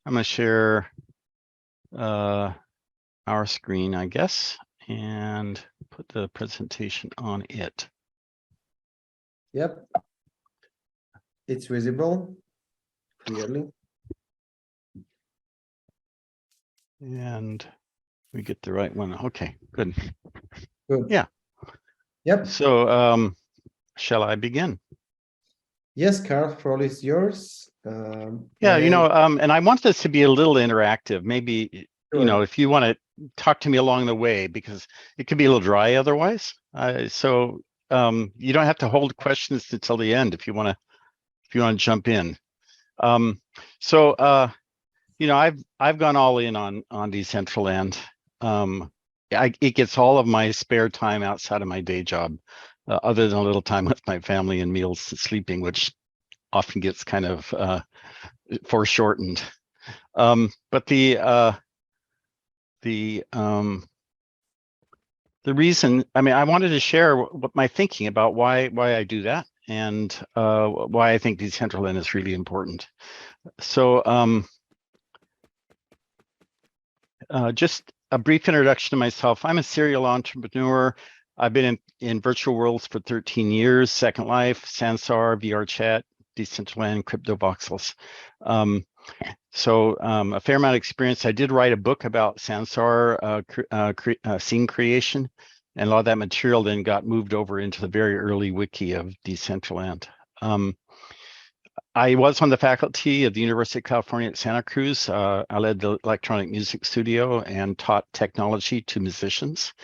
I'm going to share our screen, I guess, and put the presentation on it. Yep. It's visible clearly. And we get the right one. Okay, good. Good. Yeah. Yep. So shall I begin? Yes, Carl, floor is yours. Yeah, and I want this to be a little interactive. Maybe, Sure. if you want to talk to me along the way, because it could be a little dry otherwise. So you don't have to hold questions until the end if you want to jump in. I've gone all in on Decentraland. It gets all of my spare time outside of my day job, other than a little time with my family and meals and sleeping, which often gets kind of foreshortened. But the reason, I wanted to share what my thinking about why I do that, and why I think Decentraland is really important. So just a brief introduction to myself. I'm a serial entrepreneur. I've been in virtual worlds for 13 years, Second Life, Sansar, VR Chat, Decentraland, Crypto Voxels. A fair amount of experience. I did write a book about Sansar scene creation, and a lot of that material then got moved over into the very early wiki of Decentraland. I was on the faculty of the University of California at Santa Cruz. I led the electronic music studio and taught technology to musicians.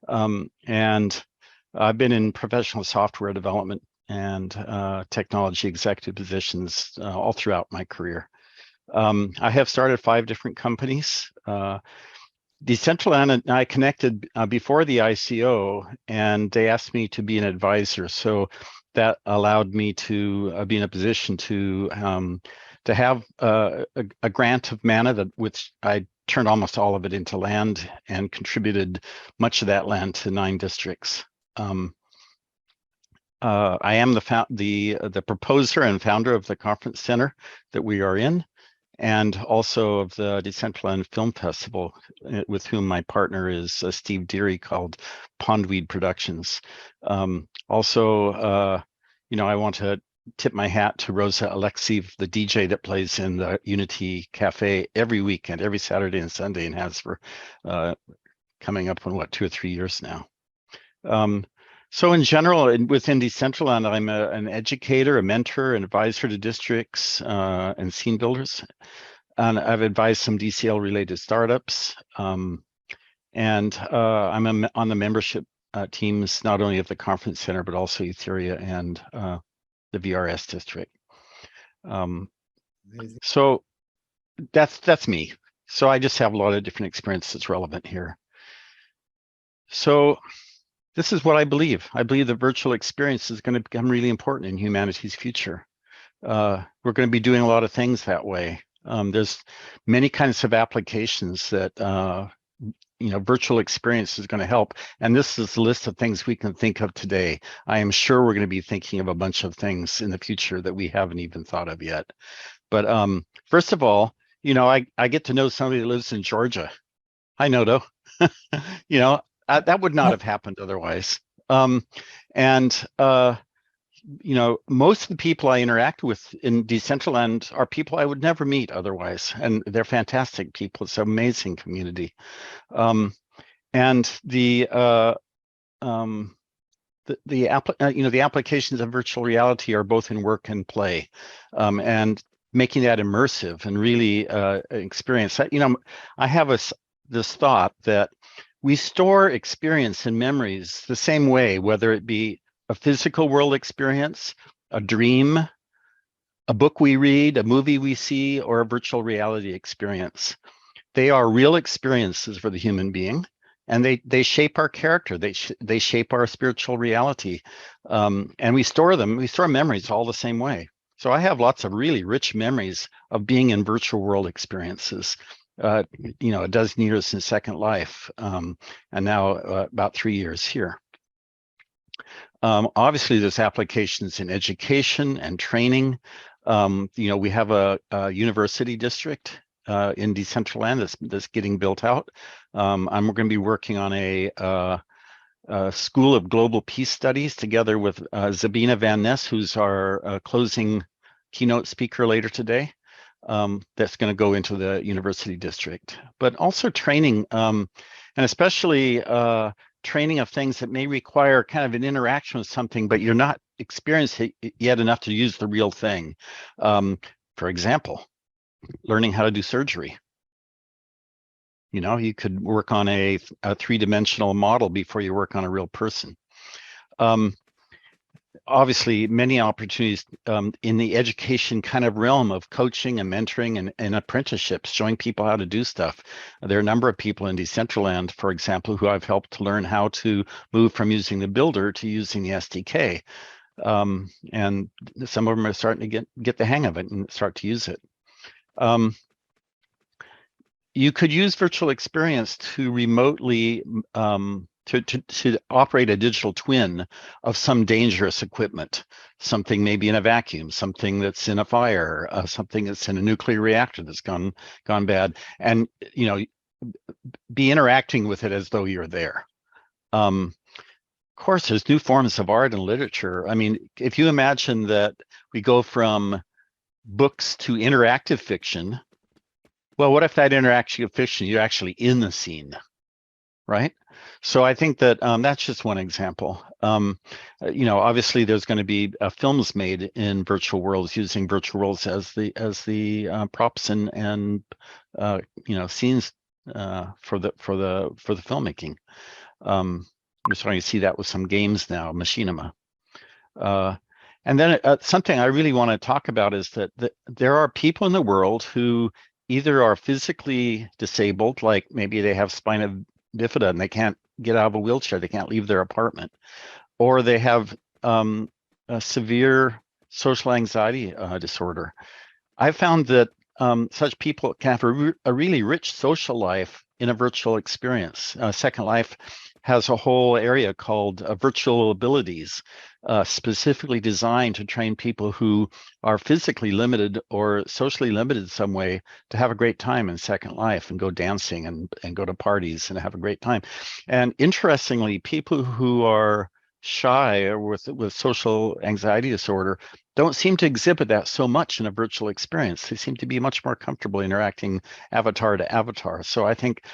And I've been in professional software development and technology executive positions all throughout my career. I have started 5 different companies. Decentraland and I connected before the ICO, and they asked me to be an advisor. So that allowed me to be in a position to have a grant of mana, which I turned almost all of it into land and contributed much of that land to 9 districts. I am the proposer and founder of the conference center that we are in, and also of the Decentraland Film Festival, with whom my partner is Steve Deary, called Pondweed Productions. I want to tip my hat to Rosa Alexiev, the DJ that plays in the Unity Cafe every weekend, every Saturday and Sunday, and has for coming up on 2 or 3 years now. So in general, within Decentraland, I'm an educator, a mentor, an advisor to districts and scene builders. And I've advised some DCL-related startups. I'm on the membership teams, not only of the conference center, but also Etheria and the VRS district. So that's me. So I just have a lot of different experience that's relevant here. So this is what I believe. I believe the virtual experience is going to become really important in humanity's future. We're going to be doing a lot of things that way. There's many kinds of applications that virtual experience is going to help. And this is a list of things we can think of today. I am sure we're going to be thinking of a bunch of things in the future that we haven't even thought of yet. But first of all, I get to know somebody that lives in Georgia. Hi, Noto. That would not have happened otherwise. Most of the people I interact with in Decentraland are people I would never meet otherwise, and they're fantastic people. It's an amazing community. The applications of virtual reality are both in work and play, and making that immersive and really experience. I have this thought that we store experience and memories the same way, whether it be a physical world experience, a dream, a book we read, a movie we see, or a virtual reality experience. They are real experiences for the human being, and they shape our character. They shape our spiritual reality, and we store them. We store memories all the same way. So I have lots of really rich memories of being in virtual world experiences. A dozen years in Second Life, and now about 3 years here. Obviously, there's applications in education and training. We have a university district, in Decentraland that's getting built out. I'm going to be working on a School of Global Peace Studies together with Zabina Van Ness, who's our closing keynote speaker later today. That's going to go into the university district, but also training, and especially training of things that may require kind of an interaction with something, but you're not experienced yet enough to use the real thing. For example, learning how to do surgery. You know, you could work on a three-dimensional model before you work on a real person. Obviously, many opportunities in the education kind of realm of coaching and mentoring and apprenticeships, showing people how to do stuff. There are a number of people in Decentraland, for example, who I've helped to learn how to move from using the builder to using the SDK. And some of them are starting to get the hang of it and start to use it. You could use virtual experience to remotely to operate a digital twin of some dangerous equipment, something maybe in a vacuum, something that's in a fire, something that's in a nuclear reactor that's gone bad, and you know, be interacting with it as though you're there. Of course, there's new forms of art and literature. I mean, if you imagine that we go from books to interactive fiction, well, what if that interactive fiction, you're actually in the scene, right? So I think that that's just one example. You know, obviously there's going to be films made in virtual worlds using virtual worlds as the props and you know, scenes for the filmmaking. We're starting to see that with some games now, machinima. And then something I really want to talk about is that there are people in the world who either are physically disabled, like maybe they have spina bifida and they can't get out of a wheelchair, they can't leave their apartment, or they have a severe social anxiety disorder. I found that such people can have a really rich social life in a virtual experience. Second Life has a whole area called virtual abilities, specifically designed to train people who are physically limited or socially limited in some way to have a great time in Second Life and go dancing and go to parties and have a great time. And interestingly, people who are shy or with social anxiety disorder don't seem to exhibit that so much in a virtual experience. They seem to be much more comfortable interacting avatar to avatar. So I think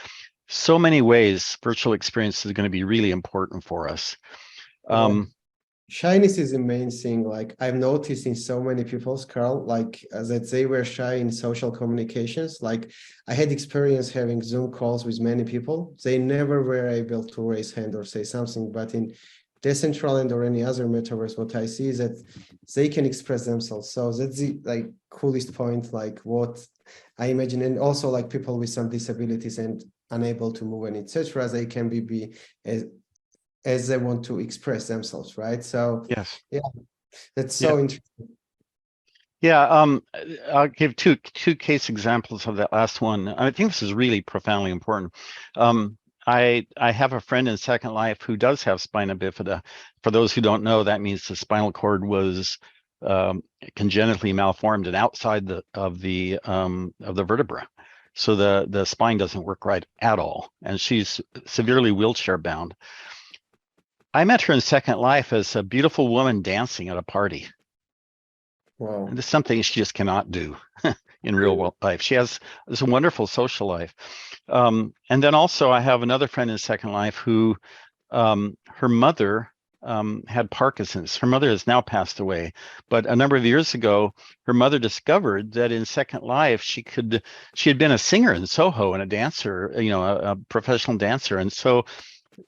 so many ways virtual experience is going to be really important for us. Shyness is the main thing. Like I've noticed in so many people, Carl, like that they were shy in social communications. Like I had experience having Zoom calls with many people. They never were able to raise hand or say something, but in Decentraland or any other metaverse, what I see is that they can express themselves. So that's the like coolest point, like what I imagine. And also like people with some disabilities and unable to move and etc. They can be as they want to express themselves, right? So yes, yeah, that's so interesting. Yeah, I'll give two case examples of that last one. I think this is really profoundly important. I have a friend in Second Life who does have spina bifida. For those who don't know, that means the spinal cord was congenitally malformed and outside of the vertebra. So the spine doesn't work right at all, and she's severely wheelchair bound. I met her in Second Life as a beautiful woman dancing at a party. Wow. And this is something she just cannot do in real world life. She has this wonderful social life. And then also I have another friend in Second Life who her mother had Parkinson's. Her mother has now passed away, but a number of years ago, her mother discovered that in Second Life, she had been a singer in Soho and a dancer, you know, a professional dancer. And so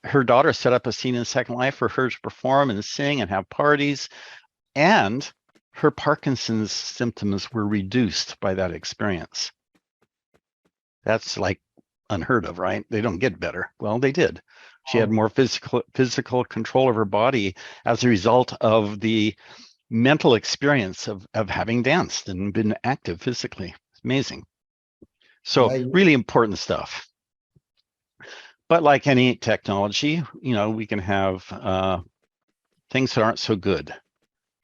her daughter set up a scene in Second Life for her to perform and sing and have parties, and her Parkinson's symptoms were reduced by that experience. That's like unheard of, right? They don't get better. Well, they did. She had more physical control of her body as a result of the mental experience of having danced and been active physically. It's amazing. So really important stuff. But like any technology, you know, we can have things that aren't so good.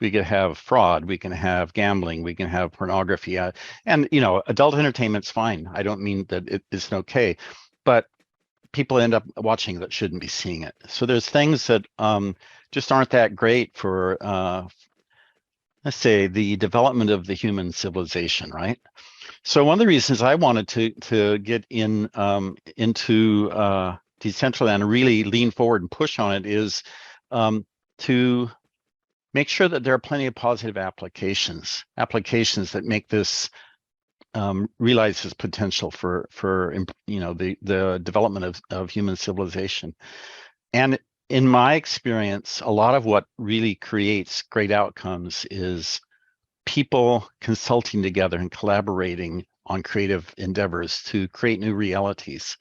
We could have fraud, we can have gambling, we can have pornography, and adult entertainment's fine. I don't mean that it isn't okay, but people end up watching that shouldn't be seeing it. So there's things that just aren't that great for, let's say, the development of the human civilization, right? So one of the reasons I wanted to get into Decentraland and really lean forward and push on it is to make sure that there are plenty of positive applications that make this realize its potential for the development of human civilization. And in my experience, a lot of what really creates great outcomes is people consulting together and collaborating on creative endeavors to create new realities.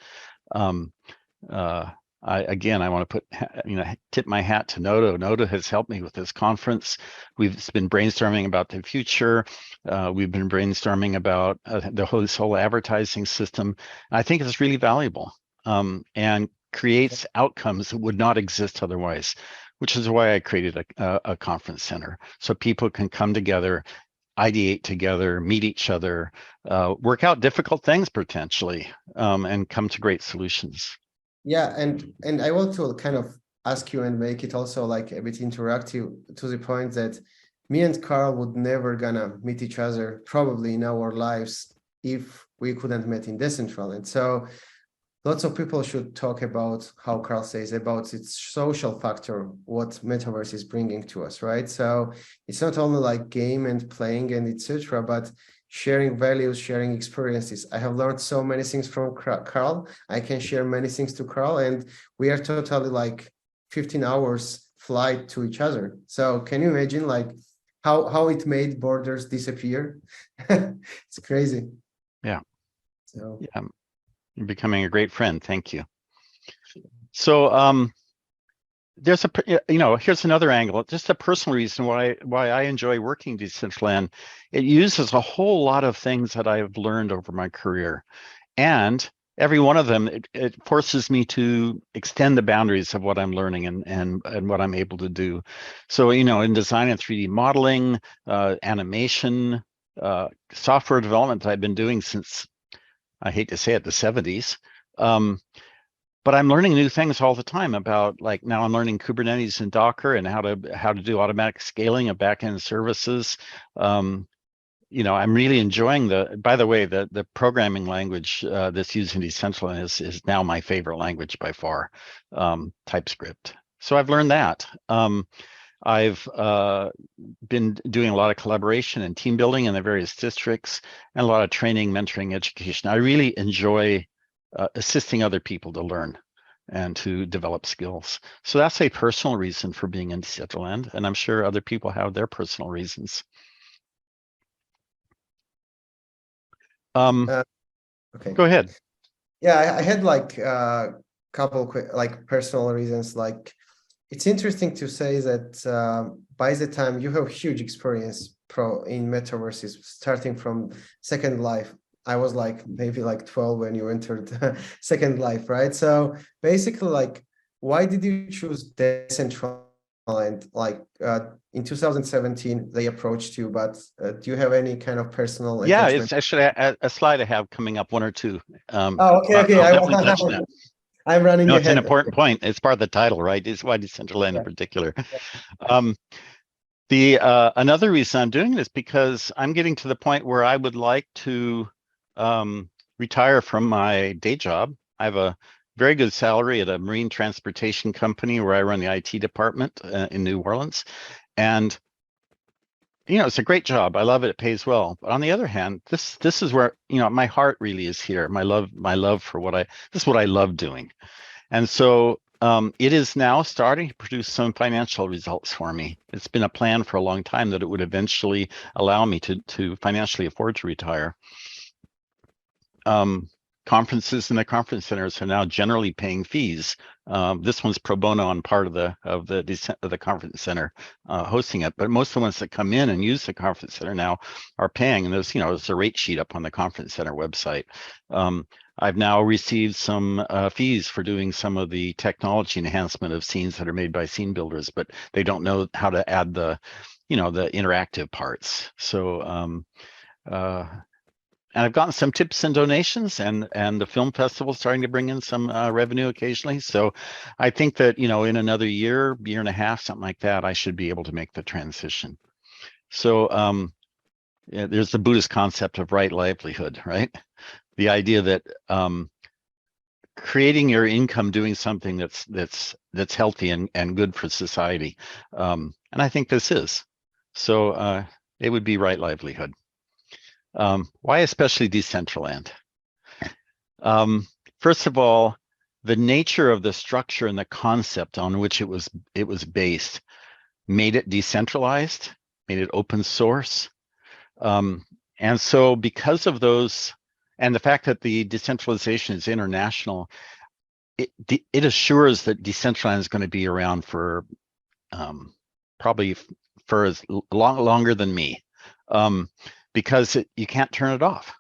I want to tip my hat to Noto. Noto has helped me with this conference. We've been brainstorming about the future. We've been brainstorming about this whole advertising system. I think it's really valuable and creates outcomes that would not exist otherwise, which is why I created a conference center, so people can come together, ideate together, meet each other, work out difficult things potentially, and come to great solutions. Yeah, and I want to kind of ask you and make it also like a bit interactive, to the point that me and Carl would never gonna meet each other probably in our lives if we couldn't meet in Decentraland. So lots of people should talk about how Carl says about its social factor, what MetaVerse is bringing to us, right? So it's not only like game and playing and etc., but sharing values, sharing experiences. I have learned so many things from Carl. I can share many things to Carl, and we are totally like 15 hours flight to each other. So can you imagine like how it made borders disappear? It's crazy. Yeah. So yeah, you're becoming a great friend. Thank you. So there's here's another angle, just a personal reason why I enjoy working Decentraland. It uses a whole lot of things that I've learned over my career, and every one of them, it forces me to extend the boundaries of what I'm learning and what I'm able to do. So in design and 3D modeling, animation, software development that I've been doing since, I hate to say it, the 70s. But I'm learning new things all the time about, like, now I'm learning Kubernetes and Docker and how to do automatic scaling of backend services. I'm really enjoying by the way, the programming language that's used in Decentraland is now my favorite language by far, TypeScript. So I've learned that. I've been doing a lot of collaboration and team building in the various districts, and a lot of training, mentoring, education. I really enjoy assisting other people to learn and to develop skills. So that's a personal reason for being in Decentraland, and I'm sure other people have their personal reasons. Okay. Go ahead. Yeah, I had like a couple quick like personal reasons. Like, it's interesting to say that by the time you have huge experience in metaverses, starting from Second Life. I was like maybe like 12 when you entered Second Life, right? So basically, like, why did you choose Decentraland? Like in 2017, they approached you, but do you have any kind of personal attachment? It's actually a slide I have coming up, one or two. Oh, okay. I'll definitely touch that. I'm running No, ahead. it's an important point. It's part of the title, right? It's why Decentraland in particular. Another reason I'm doing it is because I'm getting to the point where I would like to retire from my day job. I have a very good salary at a marine transportation company where I run the IT department in New Orleans. And it's a great job. I love it. It pays well. But on the other hand, this is where my heart really is here. My love for this is what I love doing. And so it is now starting to produce some financial results for me. It's been a plan for a long time that it would eventually allow me to financially afford to retire. Conferences in the conference centers are now generally paying fees. This one's pro bono on part of the conference center hosting it, but most of the ones that come in and use the conference center now are paying. And there's a rate sheet up on the conference center website. I've now received some fees for doing some of the technology enhancement of scenes that are made by scene builders, but they don't know how to add the, the interactive parts. So, and I've gotten some tips and donations, and the film festival is starting to bring in some revenue occasionally. So I think that, in another year and a half, something like that, I should be able to make the transition. So yeah, there's the Buddhist concept of right livelihood, right? The idea that creating your income doing something that's healthy and good for society. And I think this is. So it would be right livelihood. Why especially Decentraland? First of all, the nature of the structure and the concept on which it was based made it decentralized, made it open source. And so because of those, and the fact that the decentralization is international, it assures that Decentraland is going to be around for probably for as longer than me, because you can't turn it off.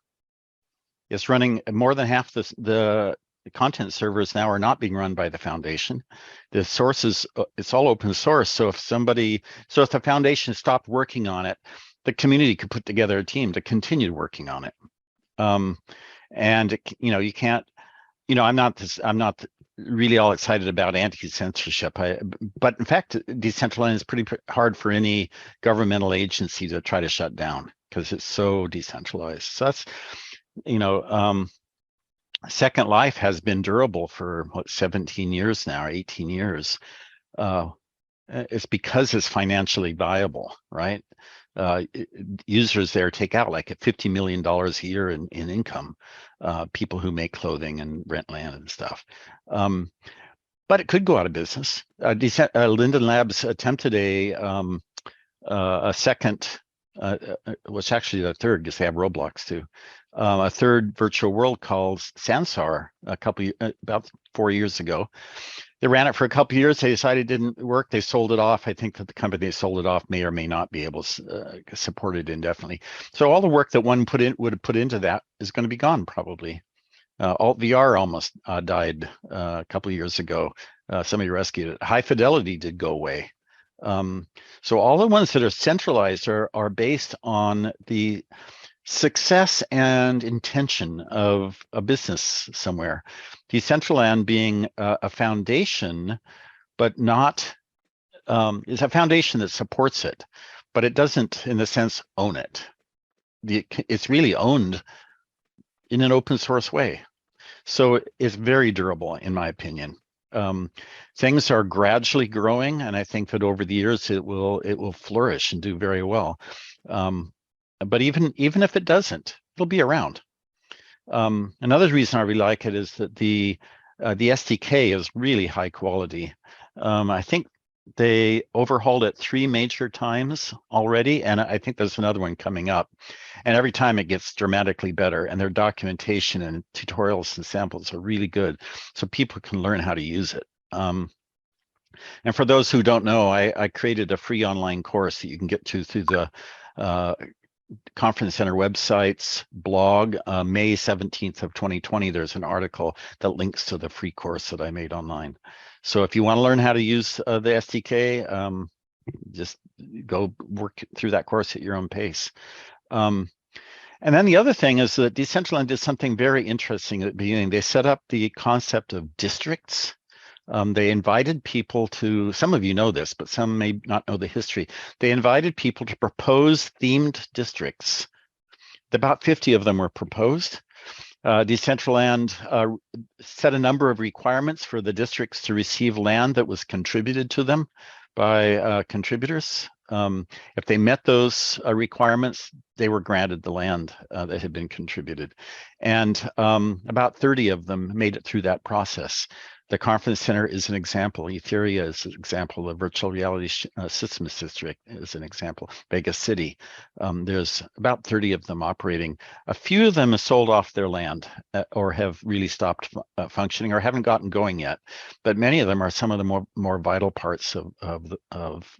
It's running. More than half the content servers now are not being run by the foundation. The sources, it's all open source. So if the foundation stopped working on it, the community could put together a team to continue working on it. And you can't, I'm not really all excited about anti-censorship. But in fact, Decentraland is pretty hard for any governmental agency to try to shut down because it's so decentralized. So that's, Second Life has been durable for 17 years now, or 18 years. It's because it's financially viable, right? Users there take out like $50 million a year in income, people who make clothing and rent land and stuff. But it could go out of business. Linden Labs attempted a second, which actually the third, because they have Roblox too, a third virtual world called Sansar about 4 years ago. They ran it for a couple of years. They decided it didn't work. They sold it off. I think that the company they sold it off may or may not be able to support it indefinitely. So all the work that one would have put into that is going to be gone probably. Alt VR almost died a couple of years ago. Somebody rescued it. High Fidelity did go away. So all the ones that are centralized are based on the success and intention of a business somewhere. Decentraland being a foundation, but not, is a foundation that supports it, but it doesn't, in a sense, own it. It's really owned in an open source way. So it's very durable, in my opinion. Things are gradually growing, and I think that over the years it will flourish and do very well. But even if it doesn't, it'll be around. Another reason I really like it is that the SDK is really high quality. I think they overhauled it 3 major times already, and I think there's another one coming up. And every time it gets dramatically better, and their documentation and tutorials and samples are really good, so people can learn how to use it. And for those who don't know, I created a free online course that you can get to through the Conference Center website's blog. May 17th of 2020, there's an article that links to the free course that I made online. So if you want to learn how to use the SDK, just go work through that course at your own pace. And then the other thing is that Decentraland did something very interesting at the beginning. They set up the concept of districts. They invited people to, some of you know this, but some may not know the history. They invited people to propose themed districts. About 50 of them were proposed. Decentraland set a number of requirements for the districts to receive land that was contributed to them by contributors. If they met those requirements, they were granted the land that had been contributed. And about 30 of them made it through that process. The Conference Center is an example. Etheria is an example. The Virtual Reality Systems District is an example. Vegas City. There's about 30 of them operating. A few of them have sold off their land or have really stopped functioning or haven't gotten going yet. But many of them are some of the more vital parts of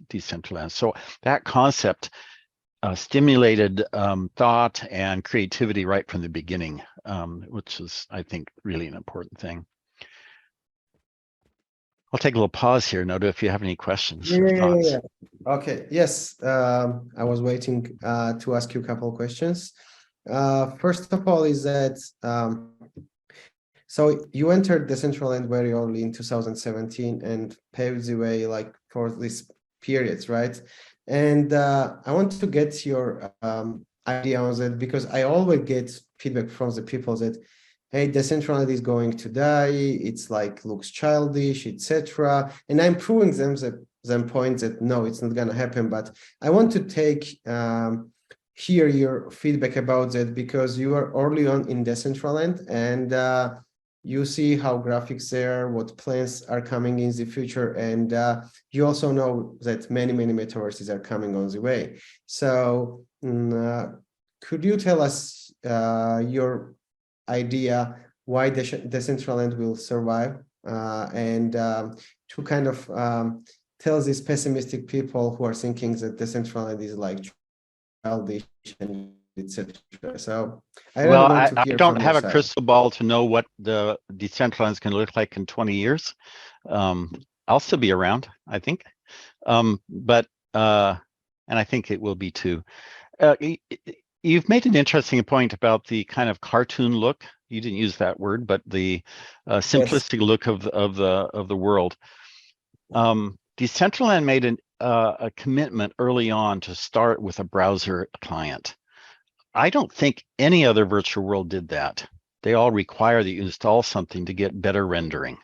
Decentraland. So that concept stimulated thought and creativity right from the beginning. which is, I think, really an important thing. I'll take a little pause here, Noda, if you have any questions or thoughts. Okay, yes, I was waiting to ask you a couple of questions. First of all, is that so you entered Decentraland very early in 2017 and paved the way like for these periods, right? And I want to get your idea on that, because I always get feedback from the people that, hey, Decentraland is going to die, it's like looks childish, etc. And I'm proving them points that no, it's not gonna happen. But I want to take hear your feedback about that, because you are early on in Decentraland, and you see how graphics there, what plans are coming in the future, and you also know that many metaverses are coming on the way. So could you tell us your idea why Decentraland will survive, and to kind of tell these pessimistic people who are thinking that Decentraland is like childish and etc. So I really Well, want to I hear don't from have your a side. crystal ball to know what the Decentraland is going to look like in 20 years. I'll still be around, I think. But and I think it will be too. You've made an interesting point about the kind of cartoon look. You didn't use that word, but the simplistic look of the world. Decentraland made a commitment early on to start with a browser client. I don't think any other virtual world did that. They all require that you install something to get better rendering.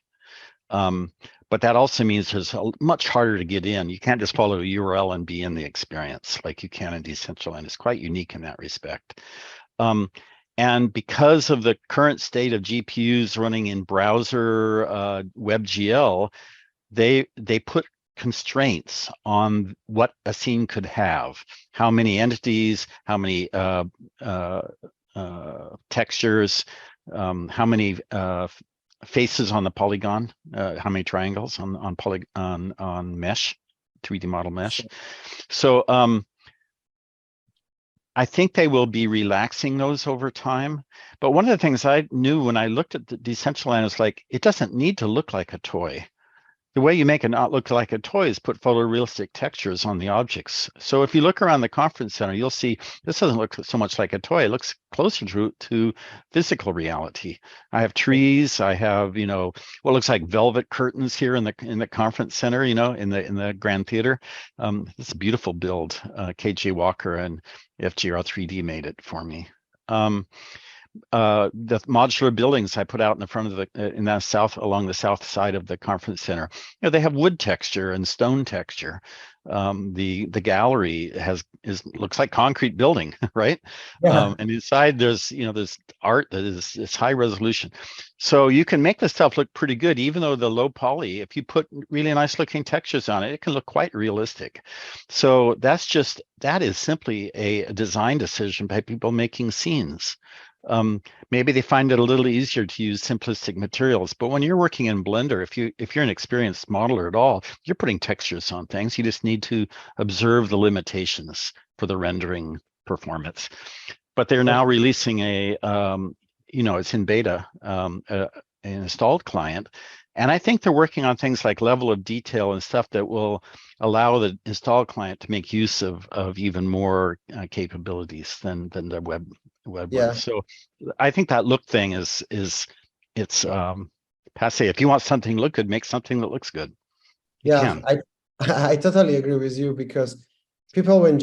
But that also means it's much harder to get in. You can't just follow a URL and be in the experience like you can in Decentraland. It's quite unique in that respect. And because of the current state of GPUs running in browser WebGL, they put constraints on what a scene could have, how many entities, how many textures, how many faces on the polygon, how many triangles on mesh, 3D model mesh. So I think they will be relaxing those over time. But one of the things I knew when I looked at the Decentraland is like, it doesn't need to look like a toy. The way you make it not look like a toy is put photorealistic textures on the objects. So if you look around the conference center, you'll see this doesn't look so much like a toy. It looks closer to physical reality. I have trees. I have, what looks like velvet curtains here in the conference center, in the Grand Theater. It's a beautiful build. KJ Walker and FGR 3D made it for me. The modular buildings I put out in the front of along the south side of the conference center, they have wood texture and stone texture. The gallery looks like concrete building, right? Yeah. And inside there's art that is high resolution. So you can make the stuff look pretty good, even though the low poly, if you put really nice looking textures on it, it can look quite realistic. So that is simply a design decision by people making scenes. Maybe they find it a little easier to use simplistic materials, but when you're working in Blender, if you're an experienced modeler at all, you're putting textures on things. You just need to observe the limitations for the rendering performance. But they're now releasing it's in beta, an installed client. And I think they're working on things like level of detail and stuff that will allow the installed client to make use of even more capabilities than the web ones. So I think that look thing it's passe. If you want something to look good, make something that looks good. You can. I totally agree with you, because people when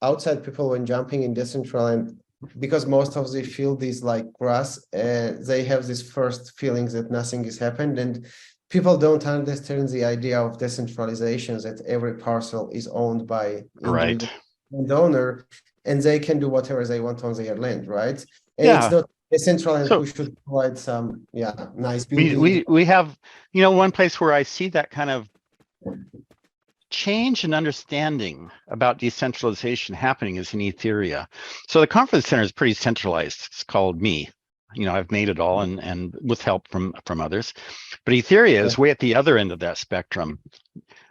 outside people when jumping in Decentraland, because most of the field is like grass, they have this first feeling that nothing has happened, and people don't understand the idea of decentralization, that every parcel is owned by individual owner, and they can do whatever they want on their land, right? And it's not Decentraland who should provide some nice building. We have one place where I see that kind of change in understanding about decentralization happening is in Etheria. So the conference center is pretty centralized. It's called me. I've made it all and with help from others. But Etheria is way at the other end of that spectrum.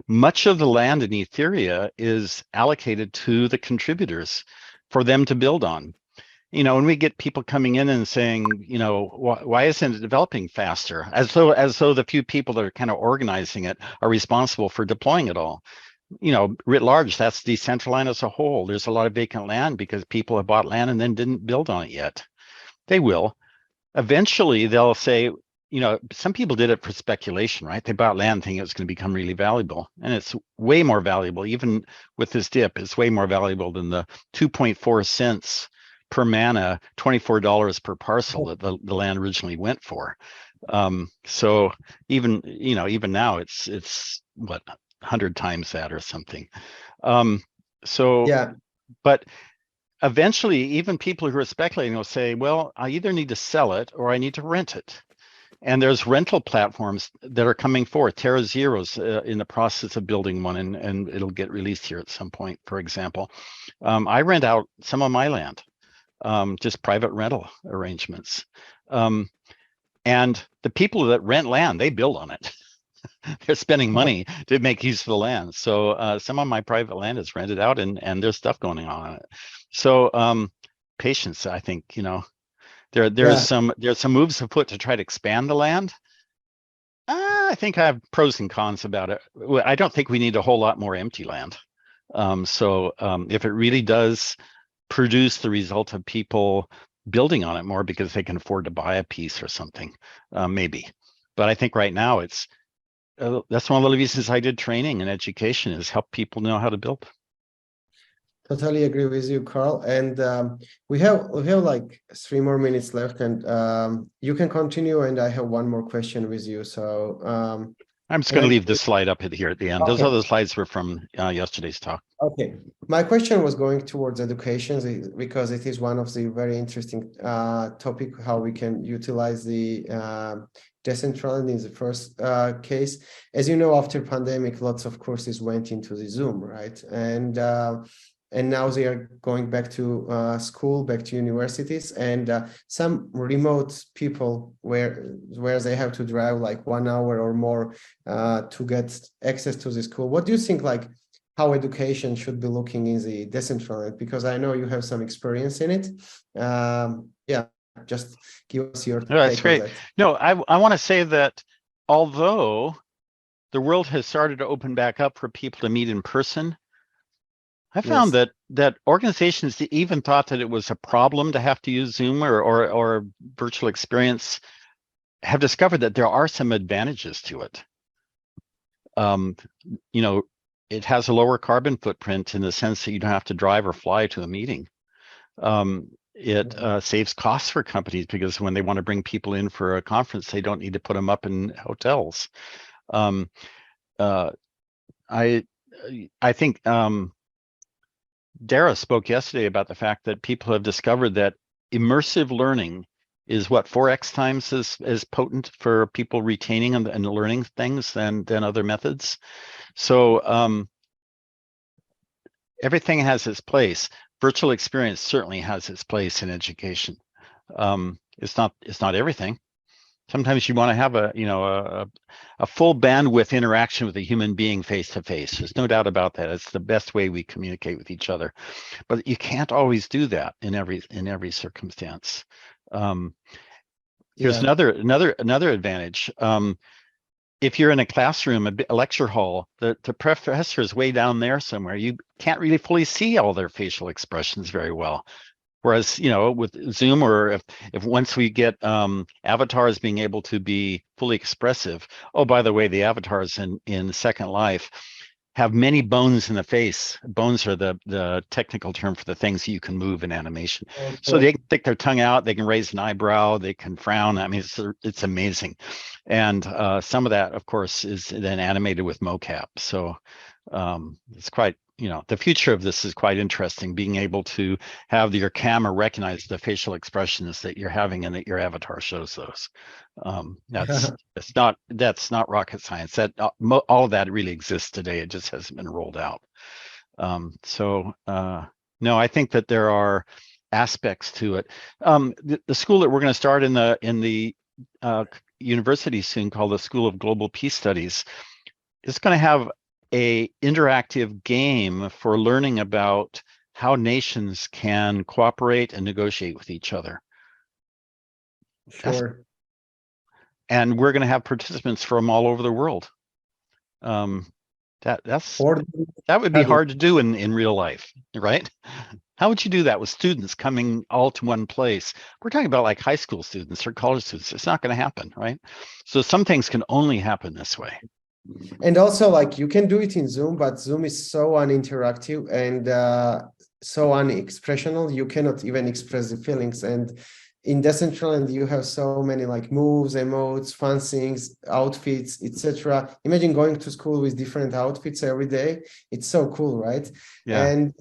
Much of the land in Etheria is allocated to the contributors for them to build on. when we get people coming in and saying, why isn't it developing faster? As though the few people that are kind of organizing it are responsible for deploying it all. Writ large, that's Decentraland as a whole. There's a lot of vacant land because people have bought land and then didn't build on it yet. They will. Eventually, they'll say, some people did it for speculation, right? They bought land thinking it was going to become really valuable. And it's way more valuable, even with this dip, it's way more valuable than the 2.4 cents per mana, $24 per parcel that the land originally went for. So even now it's what, 100 times that or something. Yeah. But eventually, even people who are speculating will say, well, I either need to sell it or I need to rent it. And there's rental platforms that are coming forth. Terra Zero's in the process of building one, and it'll get released here at some point, for example. I rent out some of my land, just private rental arrangements. And the people that rent land, they build on it. They're spending money to make use of the land. So some of my private land is rented out, and there's stuff going on it. So patience, I think, there's some moves afoot to try to expand the land. I think I have pros and cons about it. I don't think we need a whole lot more empty land. So if it really does produce the result of people building on it more because they can afford to buy a piece or something, maybe. But I think right now that's one of the reasons I did training and education, is help people know how to build. Totally agree with you, Carl. And we have like 3 more minutes left, and you can continue. And I have one more question with you. So I'm just going to leave this slide up here at the end. Okay. Those other slides were from yesterday's talk. Okay, my question was going towards education because it is one of the very interesting topic, how we can utilize the Decentraland in the first case. As you know, after pandemic, lots of courses went into the Zoom, right? And now they are going back to school, back to universities, and some remote people where they have to drive like 1 hour or more to get access to the school. What do you think, like, how education should be looking in the Decentraland? Because I know you have some experience in it. Yeah, just give us your take. That's great. On that. No, I want to say that although the world has started to open back up for people to meet in person, I found that organizations that even thought that it was a problem to have to use Zoom or virtual experience have discovered that there are some advantages to it. It has a lower carbon footprint in the sense that you don't have to drive or fly to a meeting. It saves costs for companies because when they want to bring people in for a conference, they don't need to put them up in hotels. I think Dara spoke yesterday about the fact that people have discovered that immersive learning is 4x times as potent for people retaining and learning things than other methods. So everything has its place. Virtual experience certainly has its place in education. It's not everything. Sometimes you want to have a full bandwidth interaction with a human being face to face. There's no doubt about that. It's the best way we communicate with each other, but you can't always do that in every circumstance. Here's another advantage. If you're in a classroom, a lecture hall, the professor is way down there somewhere. You can't really fully see all their facial expressions very well. Whereas, with Zoom, or if once we get avatars being able to be fully expressive, oh, by the way, the avatars in Second Life have many bones in the face. Bones are the technical term for the things you can move in animation. Okay. So they can stick their tongue out, they can raise an eyebrow, they can frown. I mean, it's amazing. And some of that, of course, is then animated with mocap. So it's quite, the future of this is quite interesting, being able to have your camera recognize the facial expressions that you're having and that your avatar shows those. That's not rocket science. That all of that really exists today. It just hasn't been rolled out. No, I think that there are aspects to it. The school that we're going to start in the university soon, called the School of Global Peace Studies, is going to have a interactive game for learning about how nations can cooperate and negotiate with each other. Sure. And we're going to have participants from all over the world. That would be hard to do in real life, right? How would you do that with students coming all to one place? We're talking about like high school students or college students. It's not going to happen, right? So some things can only happen this way. And also, like, you can do it in Zoom, but Zoom is so uninteractive and so unexpressional. You cannot even express the feelings. And in Decentraland, you have so many like moves, emotes, fun things, outfits, etc. Imagine going to school with different outfits every day. It's so cool, right? Yeah. And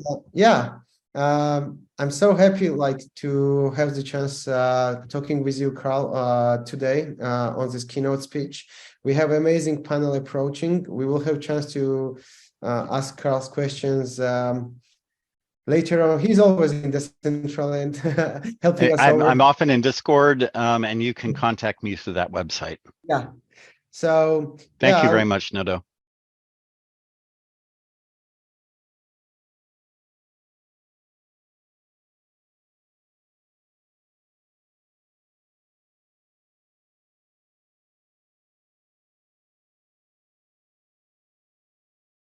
I'm so happy like to have the chance talking with you, Carl, today on this keynote speech. We have amazing panel approaching. We will have a chance to ask Carl's questions later on. He's always in the Decentraland helping us I'm often in Discord, and you can contact me through that website. Yeah. So thank you very much, Nodo.